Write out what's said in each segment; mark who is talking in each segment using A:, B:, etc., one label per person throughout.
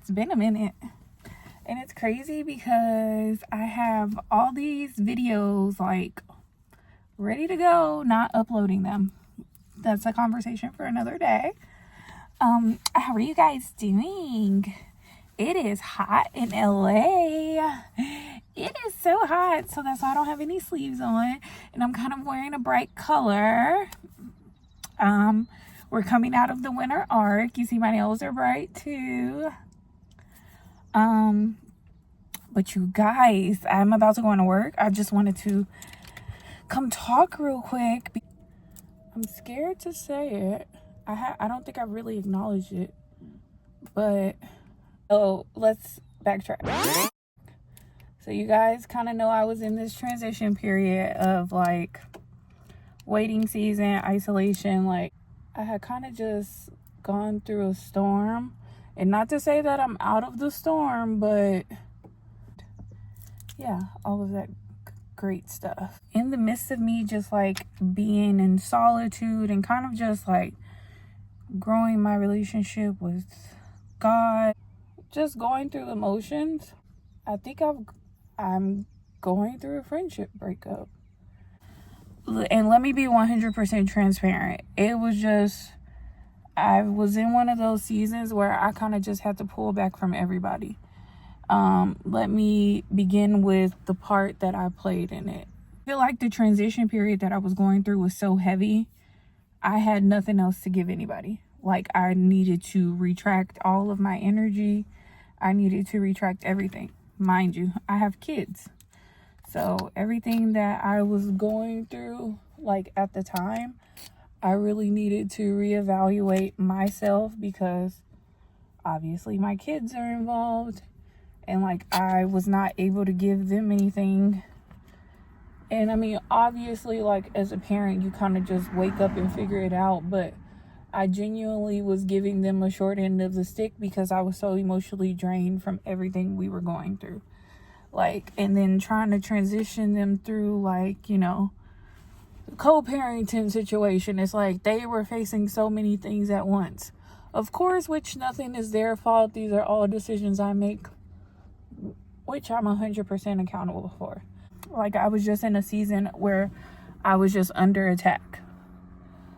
A: It's been a minute. And it's crazy because I have all these videos like ready to go, not uploading them. That's a conversation for another day. How are you guys doing? It is hot in LA. It is so hot, so that's why I don't have any sleeves on. And I'm kind of wearing a bright color. We're coming out of the winter arc. You see my nails are bright too. But you guys, I'm about to go into work. I just wanted to come talk real quick. I'm scared to say it. I don't think I really acknowledged it. But, let's backtrack. So you guys kind of know I was in this transition period of like waiting season, isolation. Like I had kind of just gone through a storm. And not to say that I'm out of the storm, but yeah, all of that great stuff. In the midst of me just like being in solitude and kind of just like growing my relationship with God, just going through the motions, I think I'm going through a friendship breakup. And let me be 100% transparent. It was just, I was in one of those seasons where I kind of just had to pull back from everybody. Let me begin with the part that I played in it. I feel like the transition period that I was going through was so heavy. I had nothing else to give anybody. Like I needed to retract all of my energy. I needed to retract everything. Mind you, I have kids. So everything that I was going through, like at the time, I really needed to reevaluate myself because obviously my kids are involved and like I was not able to give them anything. And I mean, obviously, like as a parent, you kind of just wake up and figure it out. But I genuinely was giving them a short end of the stick because I was so emotionally drained from everything we were going through. Like, and then trying to transition them through like, you know, co-parenting situation. It's like they were facing so many things at once, of course, which nothing is their fault. These are all decisions I make, which I'm 100% accountable for. Like I was just in a season where I was just under attack.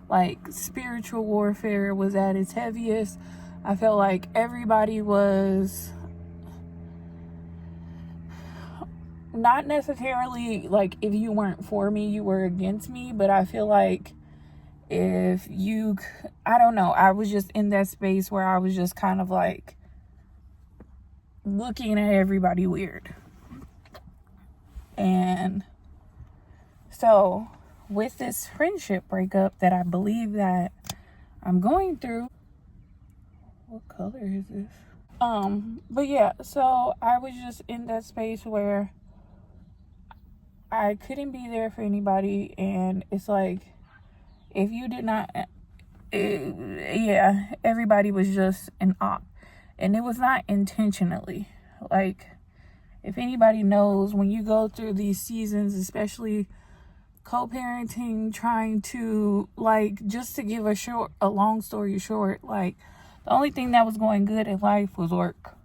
A: Like spiritual warfare was at its heaviest. I felt like everybody was not necessarily like if you weren't for me, you were against me. But I feel like if you, I don't know, I was just in that space where I was just kind of like looking at everybody weird. And so with this friendship breakup that I believe that I'm going through, what color is this? But yeah, so I was just in that space where I couldn't be there for anybody. And it's like, if you did not, everybody was just an op. And it was not intentionally. Like, if anybody knows, when you go through these seasons, especially co-parenting, trying to, like, just to give a long story short, like, the only thing that was going good in life was work.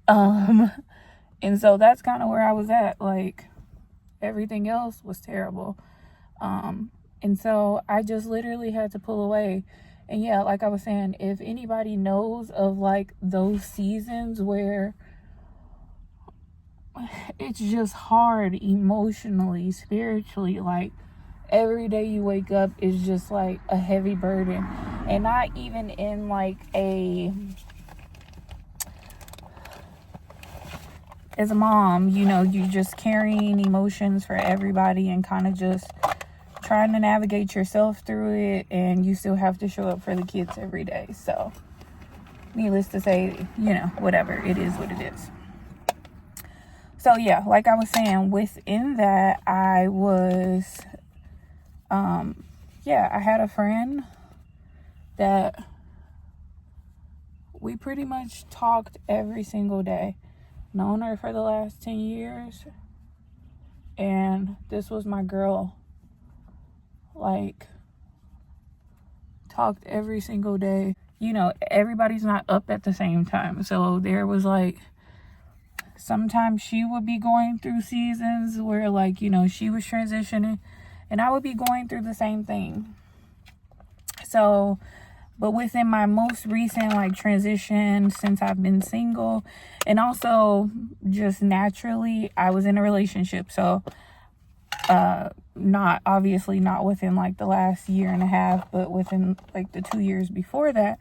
A: And so that's kind of where I was at. Like, everything else was terrible. And so I just literally had to pull away. And yeah, like I was saying, if anybody knows of like those seasons where it's just hard emotionally, spiritually, like every day you wake up is just like a heavy burden. And not even in like as a mom, you know, you just carrying emotions for everybody and kind of just trying to navigate yourself through it, and you still have to show up for the kids every day. So needless to say, you know, whatever, it is what it is. So yeah, like I was saying, within that I was I had a friend that we pretty much talked every single day. Known her for the last 10 years, and this was my girl. Like, talked every single day. everybody's not up at the same time. So there was like, sometimes she would be going through seasons where like, she was transitioning, and I would be going through the same thing. So, but within my most recent like transition since I've been single, and also just naturally, I was in a relationship. So, not within like the last year and a half, but within like the 2 years before that,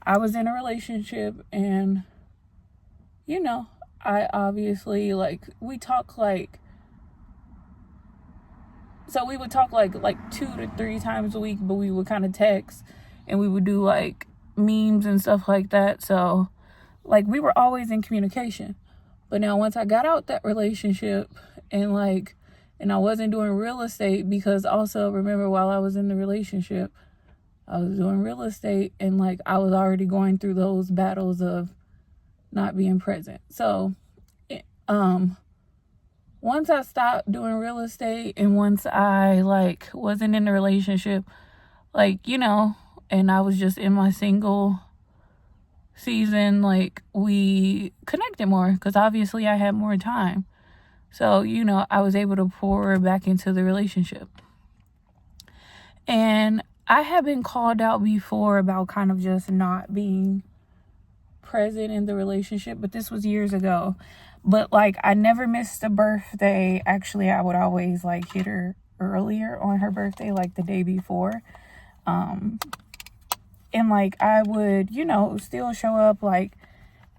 A: I was in a relationship. And I obviously like, we would talk like 2 to 3 times a week, but we would kind of text, and we would do like memes and stuff like that. So like, we were always in communication. But now once I got out that relationship, and I wasn't doing real estate, because also remember, while I was in the relationship, I was doing real estate, and like, I was already going through those battles of not being present. So, once I stopped doing real estate, and once I like wasn't in a relationship, and I was just in my single season, like, we connected more, because obviously I had more time. So, I was able to pour back into the relationship. And I have been called out before about kind of just not being present in the relationship, but this was years ago. But like, I never missed a birthday. Actually, I would always like hit her earlier on her birthday, like the day before. And like, I would, still show up, like,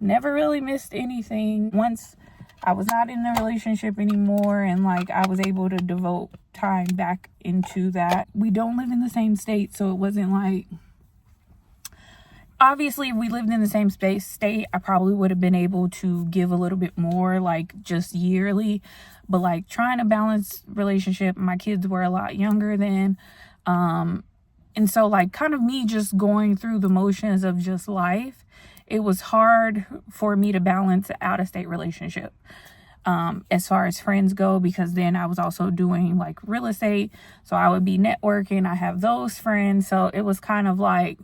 A: never really missed anything. Once I was not in the relationship anymore, and like, I was able to devote time back into that. We don't live in the same state, so it wasn't like, obviously, if we lived in the same state, I probably would have been able to give a little bit more, like, just yearly. But like, trying to balance relationship, my kids were a lot younger then. And so like, kind of me just going through the motions of just life, it was hard for me to balance an out-of-state relationship. As far as friends go, because then I was also doing like real estate. So I would be networking. I have those friends. So it was kind of like,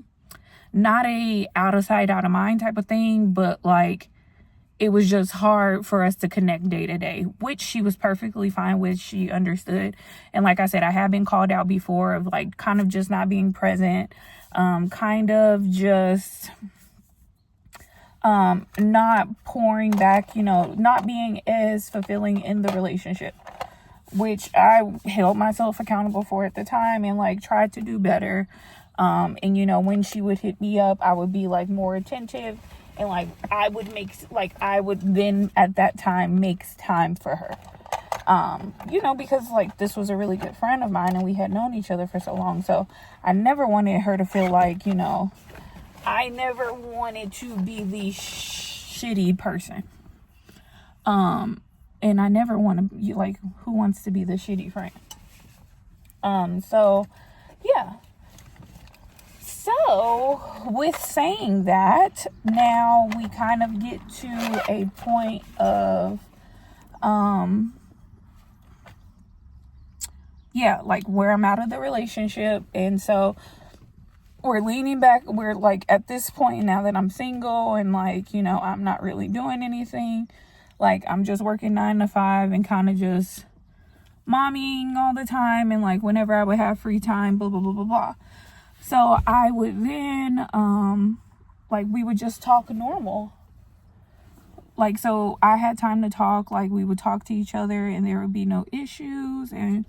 A: not a out of sight, out of mind type of thing, but like, it was just hard for us to connect day to day, which she was perfectly fine with. She understood. And like I said, I have been called out before of like, kind of just not being present, kind of just not pouring back, not being as fulfilling in the relationship, which I held myself accountable for at the time, and like, tried to do better. And when she would hit me up, I would be like more attentive, and like, I would then at that time make time for her. Because like, this was a really good friend of mine, and we had known each other for so long. So I never wanted her to feel like, I never wanted to be the shitty person. And I never want to, like, who wants to be the shitty friend? So yeah. So, with saying that, now we kind of get to a point of, like, where I'm out of the relationship. And so, we're leaning back. We're, like, at this point now that I'm single, and, like, I'm not really doing anything. Like, I'm just working 9 to 5 and kind of just mommying all the time. And, like, whenever I would have free time, blah, blah, blah, blah, blah. So I would then, we would just talk normal. Like, so I had time to talk, like, we would talk to each other, and there would be no issues. And,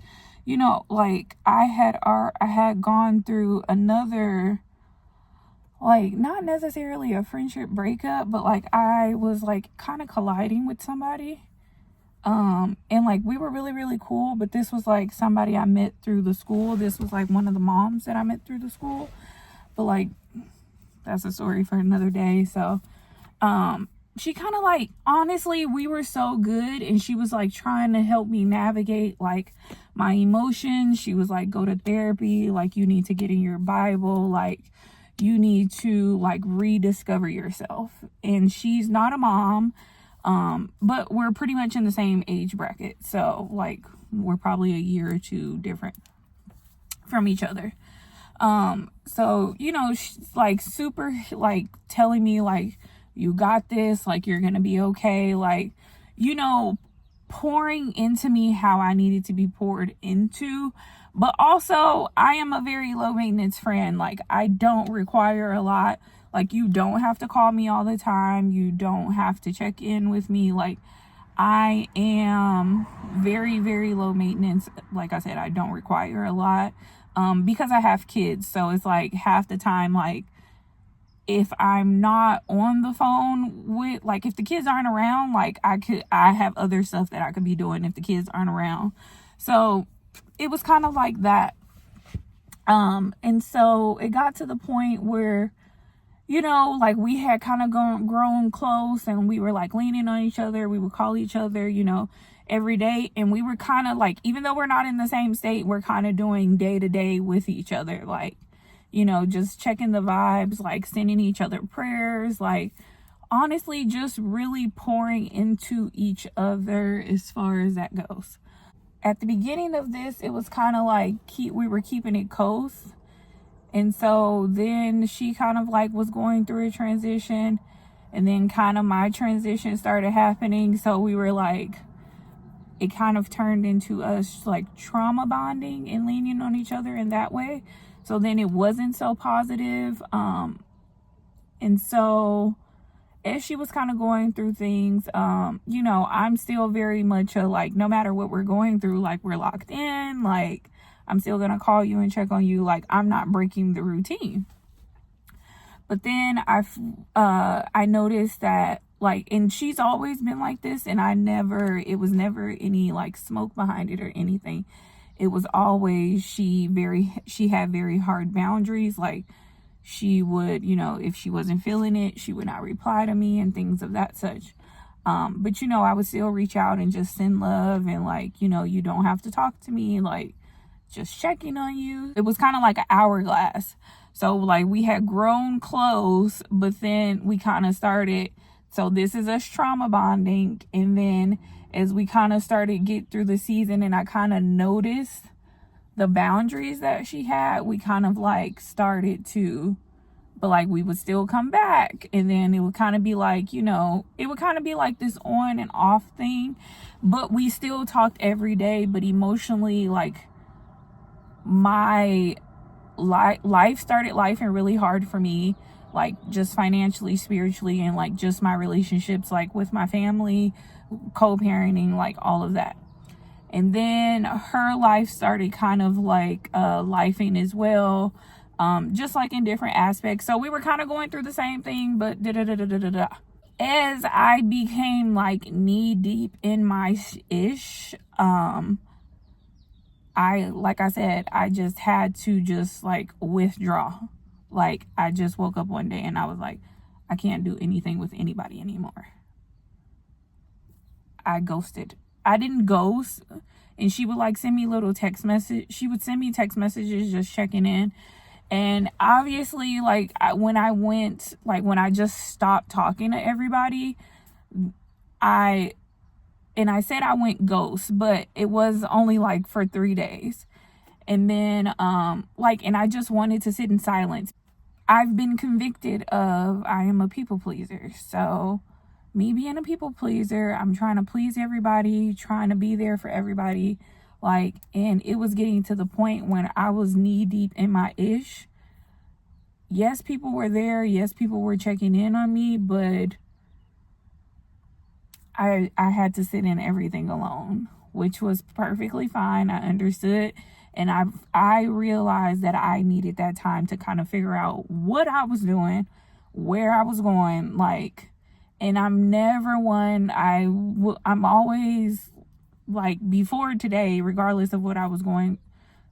A: like, I had gone through another, like, not necessarily a friendship breakup, but, like, I was, like, kind of colliding with somebody. And like, we were really, really cool, but this was like somebody I met through the school. This was like one of the moms that I met through the school, but like, that's a story for another day. So, she kind of like, honestly, we were so good, and she was like trying to help me navigate like my emotions. She was like, go to therapy, like, you need to get in your Bible, like, you need to like rediscover yourself. And she's not a mom. But we're pretty much in the same age bracket. So like, we're probably a year or two different from each other. So, she's like super like telling me like, you got this, like you're gonna be okay, like, pouring into me how I needed to be poured into. But also, I am a very low maintenance friend. Like, I don't require a lot. Like, you don't have to call me all the time. You don't have to check in with me. Like, I am very, very low maintenance. Like I said, I don't require a lot because I have kids. So it's like half the time, like, if I'm not on the phone with, like, if the kids aren't around, like, I have other stuff that I could be doing if the kids aren't around. So it was kind of like that. And so it got to the point where, like, we had kind of grown close, and we were like leaning on each other. We would call each other, every day. And we were kind of like, even though we're not in the same state, we're kind of doing day to day with each other. Like, just checking the vibes, like sending each other prayers, like honestly, just really pouring into each other as far as that goes. At the beginning of this, it was kind of like we were keeping it close. And so then she kind of like was going through a transition, and then kind of my transition started happening. So we were like, it kind of turned into us like trauma bonding and leaning on each other in that way. So then it wasn't so positive. And so as she was kind of going through things, I'm still very much like, no matter what we're going through, like, we're locked in, like, I'm still going to call you and check on you. Like, I'm not breaking the routine. But then I noticed that, like, and she's always been like this, and it was never any like smoke behind it or anything. It was always, she had very hard boundaries. Like, she would, if she wasn't feeling it, she would not reply to me and things of that such. But I would still reach out and just send love, and like, you don't have to talk to me, like, just checking on you. It was kind of like an hourglass. So like, we had grown close, but then we kind of started, so this is us trauma bonding. And then as we kind of started get through the season, and I kind of noticed the boundaries that she had, we kind of like started to, but like, we would still come back, and then it would kind of be like, it would kind of be like this on and off thing. But we still talked every day. But emotionally, like, my life started and really hard for me, like, just financially, spiritually, and like just my relationships, like with my family, co-parenting, like all of that. And then her life started kind of like lifing as well, just like in different aspects. So we were kind of going through the same thing, but as I became like knee deep in my ish, like I said, I just had to just like withdraw. Like, I just woke up one day and I was like, I can't do anything with anybody anymore. I ghosted. I didn't ghost. And she would like send me little text message. She would send me text messages just checking in. And obviously, like, when I just stopped talking to everybody, I said I went ghost, but it was only like for 3 days. And then, and I just wanted to sit in silence. I've been convicted of, I am a people pleaser. So me being a people pleaser, I'm trying to please everybody, trying to be there for everybody. Like, and it was getting to the point when I was knee deep in my ish. Yes, people were there. Yes, people were checking in on me, but I had to sit in everything alone, which was perfectly fine. I understood. And I realized that I needed that time to kind of figure out what I was doing, where I was going, like, and I'm never one, I'm always like, before today, regardless of what I was going,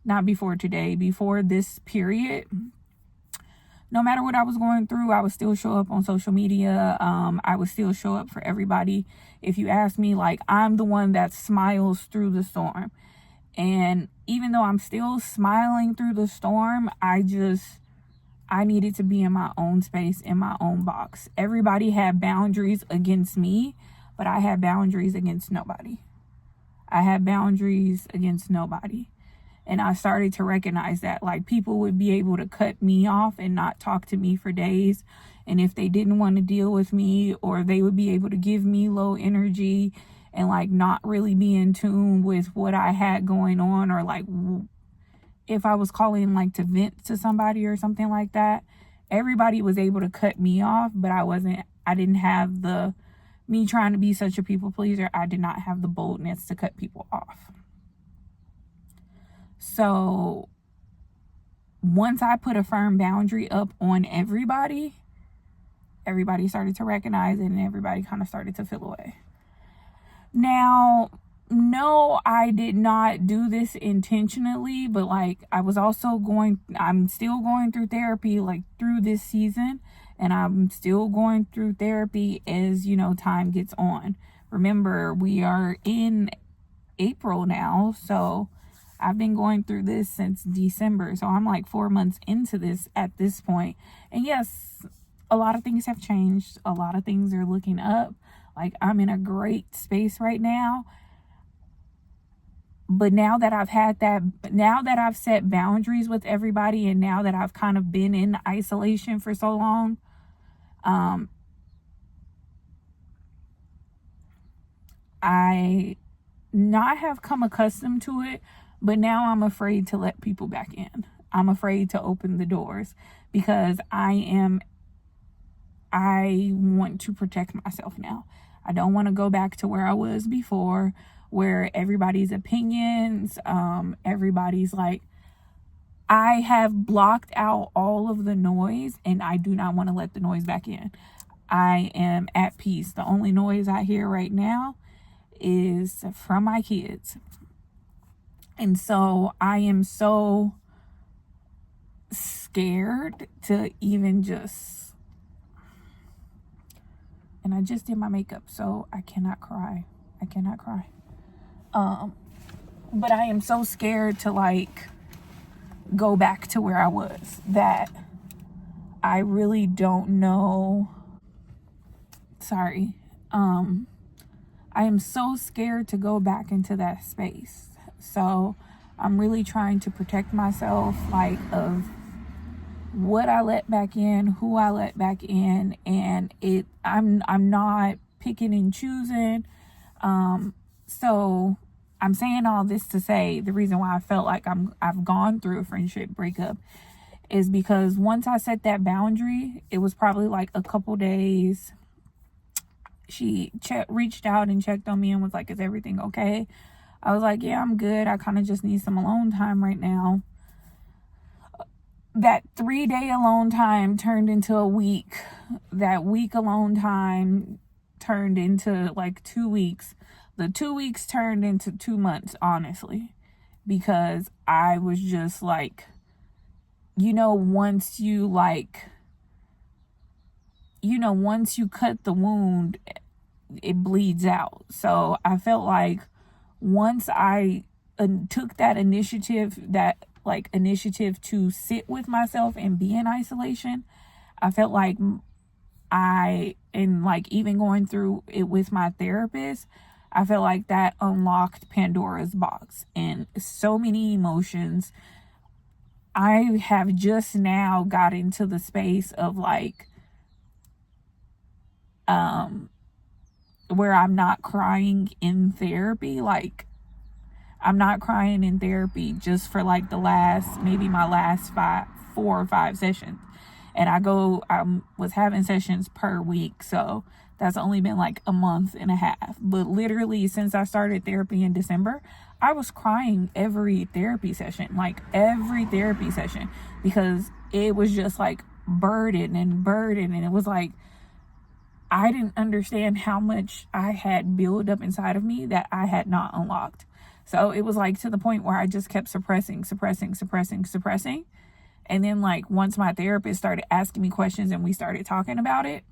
A: not before today, before this period, no matter what I was going through, I would still show up on social media. I would still show up for everybody. If you ask me, like, I'm the one that smiles through the storm. And even though I'm still smiling through the storm, I needed to be in my own space, in my own box. Everybody had boundaries against me, but I had boundaries against nobody. I had boundaries against nobody. And I started to recognize that, like, people would be able to cut me off and not talk to me for days. And if they didn't want to deal with me, or they would be able to give me low energy and, like, not really be in tune with what I had going on, or, like, if I was calling, like, to vent to somebody or something like that, everybody was able to cut me off. But I didn't have me trying to be such a people pleaser. I did not have the boldness to cut people off. So once I put a firm boundary up on everybody started to recognize it, and everybody kind of started to feel away. Now, no, I did not do this intentionally, but, like, I'm still going through therapy, like, through this season, and I'm still going through therapy as, time gets on. Remember, we are in April now, so I've been going through this since December, so I'm like 4 months into this at this point. And yes, a lot of things have changed. A lot of things are looking up. Like, I'm in a great space right now. But now that I've set boundaries with everybody, and now that I've kind of been in isolation for so long, I not have come accustomed to it, but now I'm afraid to let people back in. I'm afraid to open the doors, because I want to protect myself now. I don't want to go back to where I was before, where everybody's opinions, everybody's like, I have blocked out all of the noise, and I do not want to let the noise back in. I am at peace. The only noise I hear right now is from my kids. And so I am so scared to even just, and I just did my makeup, so I cannot cry. But I am so scared to, like, go back to where I was, that I really don't know. Sorry. I am so scared to go back into that space. So I'm really trying to protect myself, like, of what I let back in, who I let back in, and I'm not picking and choosing. So I'm saying all this to say, the reason why I felt like I've gone through a friendship breakup is because once I set that boundary, it was probably like a couple days. She reached out and checked on me and was like, is everything okay? I was like, yeah, I'm good. I kind of just need some alone time right now. That 3-day alone time turned into a week. That week alone time turned into like 2 weeks. The 2 weeks turned into 2 months, honestly, because I was just like, once you cut the wound, it bleeds out. So I felt like once I took that initiative to sit with myself and be in isolation, I felt like even going through it with my therapist, I felt like that unlocked Pandora's box and so many emotions. I have just now got into the space of where I'm not crying in therapy. Like, I'm not crying in therapy just for like my last 4 or 5 sessions. And I was having sessions per week. So that's only been like a month and a half. But literally since I started therapy in December, I was crying every therapy session, because it was just like burden. And it was like, I didn't understand how much I had built up inside of me that I had not unlocked. So it was like to the point where I just kept suppressing. And then like once my therapist started asking me questions and we started talking about it,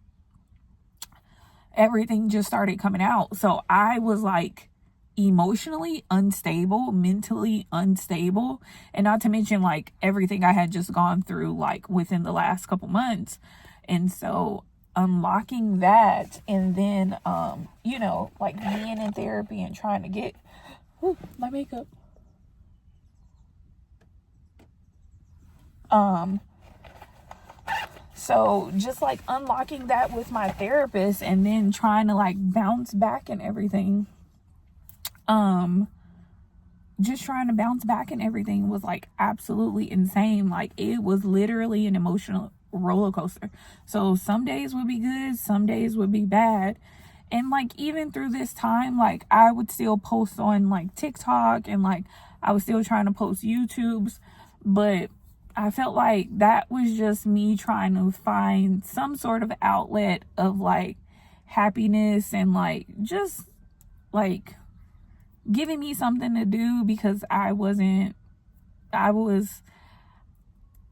A: everything just started coming out. So I was like emotionally unstable, mentally unstable, and not to mention like everything I had just gone through like within the last couple months. And so unlocking that, and then like being in therapy and trying to get my makeup, So just like unlocking that with my therapist and then trying to like bounce back and everything. Just trying to bounce back and everything was like absolutely insane. Like it was literally an emotional roller coaster. So some days would be good, some days would be bad. And like even through this time, like I would still post on like TikTok and like I was still trying to post YouTubes, but I felt like that was just me trying to find some sort of outlet of like happiness and like just like giving me something to do, because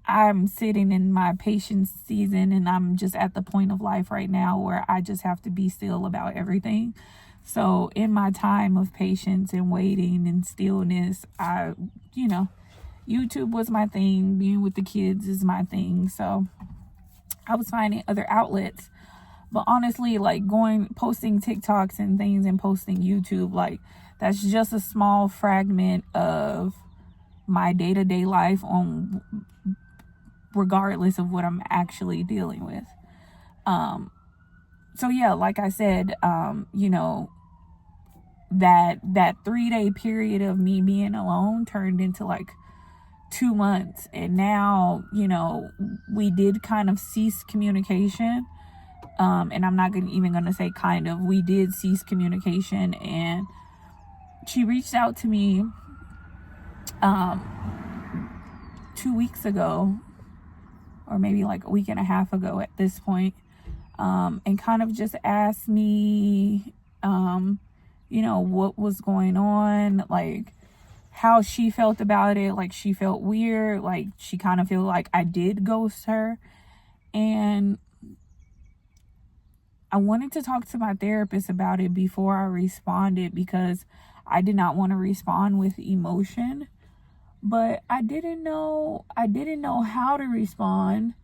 A: I'm sitting in my patience season, and I'm just at the point of life right now where I just have to be still about everything. So in my time of patience and waiting and stillness, YouTube was my thing. Being with the kids is my thing. So I was finding other outlets. But honestly, like posting TikToks and things and posting YouTube, like that's just a small fragment of my day-to-day life regardless of what I'm actually dealing with. So yeah, like I said, that 3-day period of me being alone turned into like 2 months. And now, we did kind of cease communication. And I'm not even going to say kind of, we did cease communication, and she reached out to me 2 weeks ago, or maybe like a week and a half ago at this point, and kind of just asked me, what was going on, like how she felt about it. Like she felt weird, like she kind of felt like I did ghost her. And I wanted to talk to my therapist about it before I responded, because I did not want to respond with emotion, but I didn't know how to respond,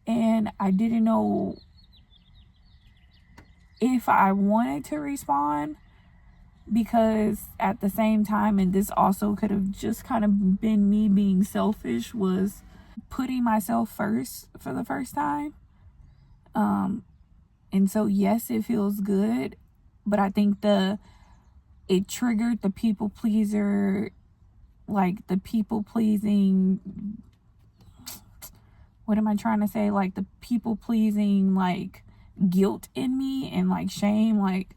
A: and I didn't know if I wanted to respond, because at the same time, and this also could have just kind of been me being selfish, was putting myself first for the first time. And so yes, it feels good, but I think it triggered the people pleaser, like the people pleasing, what am I trying to say? Like the people pleasing, like guilt in me and like shame, like,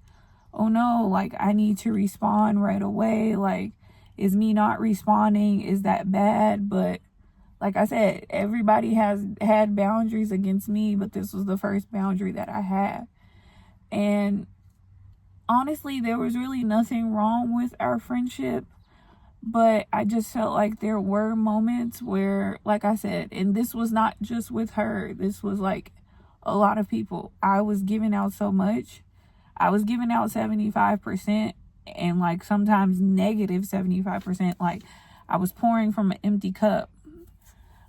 A: oh no, like I need to respond right away. Like, is me not responding, is that bad? But like I said, everybody has had boundaries against me, but this was the first boundary that I had. And honestly, there was really nothing wrong with our friendship, but I just felt like there were moments where, like I said, and this was not just with her, this was like a lot of people. I was giving out so much. I was giving out 75%, and like sometimes negative 75%. Like I was pouring from an empty cup.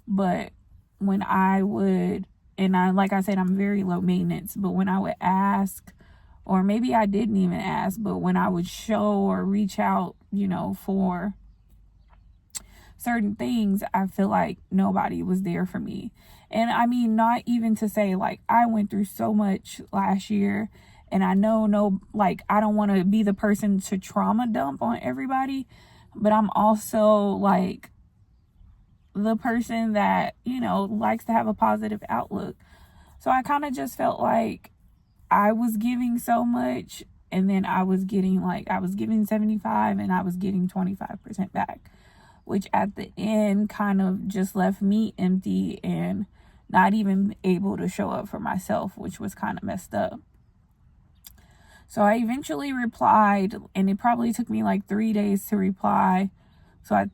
A: But when I would, like I said, I'm very low maintenance, but when I would ask, or maybe I didn't even ask, but when I would show or reach out, for certain things, I feel like nobody was there for me. And I mean, not even to say, like, I went through so much last year, and I know, like, I don't want to be the person to trauma dump on everybody, but I'm also like the person that, likes to have a positive outlook. So I kind of just felt like I was giving so much, and then I was giving 75 and I was getting 25% back, which at the end kind of just left me empty and not even able to show up for myself, which was kind of messed up. So I eventually replied, and it probably took me like 3 days to reply. So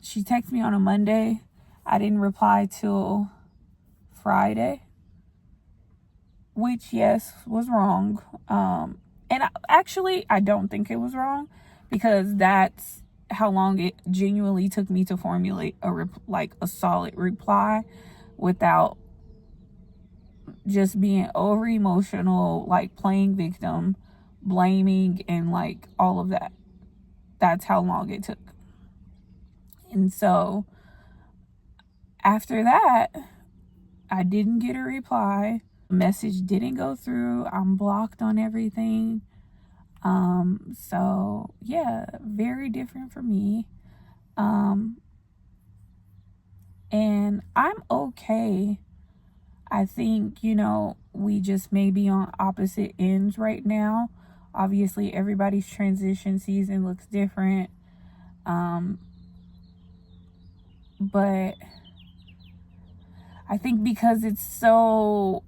A: she texted me on a Monday. I didn't reply till Friday, which, yes, was wrong. And I don't think it was wrong, because that's how long it genuinely took me to formulate a solid reply without just being over emotional, like playing victim, blaming, and like all of that. That's how long it took. And so After that, I didn't get a reply. Message didn't go through. I'm blocked on everything. So yeah, very different for me. And I'm okay. I think, we just may be on opposite ends right now. Obviously, everybody's transition season looks different. But I think because it's so,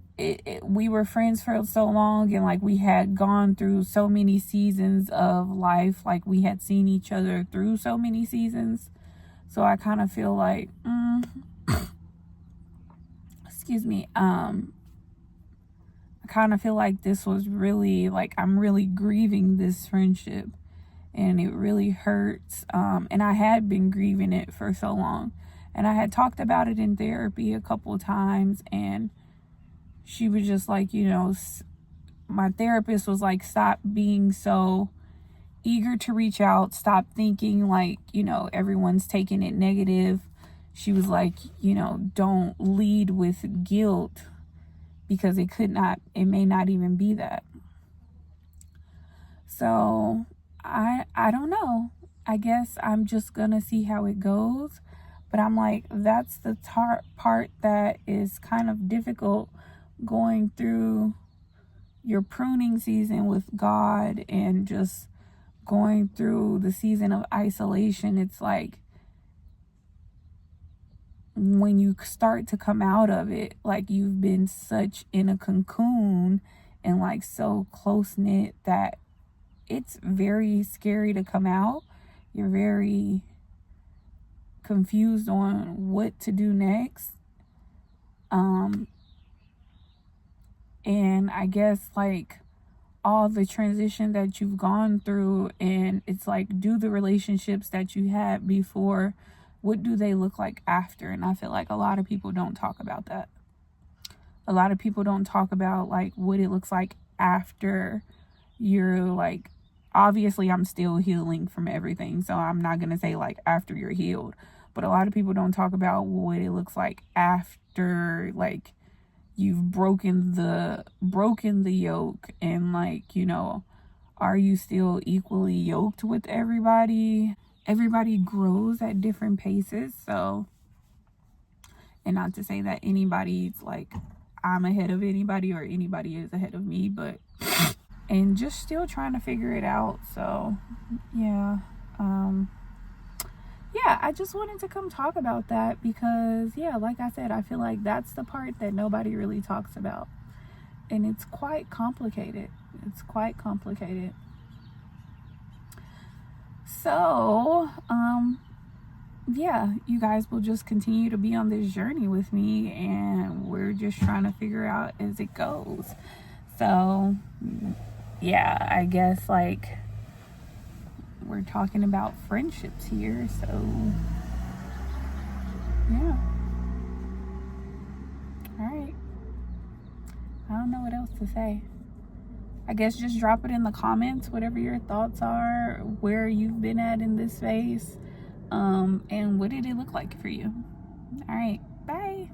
A: we were friends for so long, and like we had gone through so many seasons of life, like we had seen each other through so many seasons. So I kind of feel like, excuse me, I kind of feel like this was really, like, I'm really grieving this friendship, and it really hurts. And I had been grieving it for so long, and I had talked about it in therapy a couple of times, and she was just like, my therapist was like, stop being so eager to reach out, stop thinking like, everyone's taking it negative. She was like, don't lead with guilt, because it may not even be that. So I don't know. I guess I'm just gonna see how it goes. But I'm like, that's the part that is kind of difficult, going through your pruning season with God and just going through the season of isolation. It's like, when you start to come out of it, like you've been such in a cocoon and like so close knit that it's very scary to come out. You're very confused on what to do next. And I guess like all the transition that you've gone through, and it's like, do the relationships that you had before, what do they look like after? And I feel like a lot of people don't talk about that. A lot of people don't talk about like what it looks like after you're like, obviously I'm still healing from everything, so I'm not going to say like after you're healed, but a lot of people don't talk about what it looks like after like you've broken the yoke, and like, are you still equally yoked with everybody? Everybody grows at different paces. So, and not to say that anybody's like, I'm ahead of anybody or anybody is ahead of me, but and just still trying to figure it out. So yeah, I just wanted to come talk about that, because like I said, I feel like that's the part that nobody really talks about, and it's quite complicated. So you guys will just continue to be on this journey with me, and we're just trying to figure out as it goes. So I guess like we're talking about friendships here, so yeah. All right, I don't know what else to say. I guess just drop it in the comments, whatever your thoughts are, where you've been at in this phase, and what did it look like for you. All right, bye.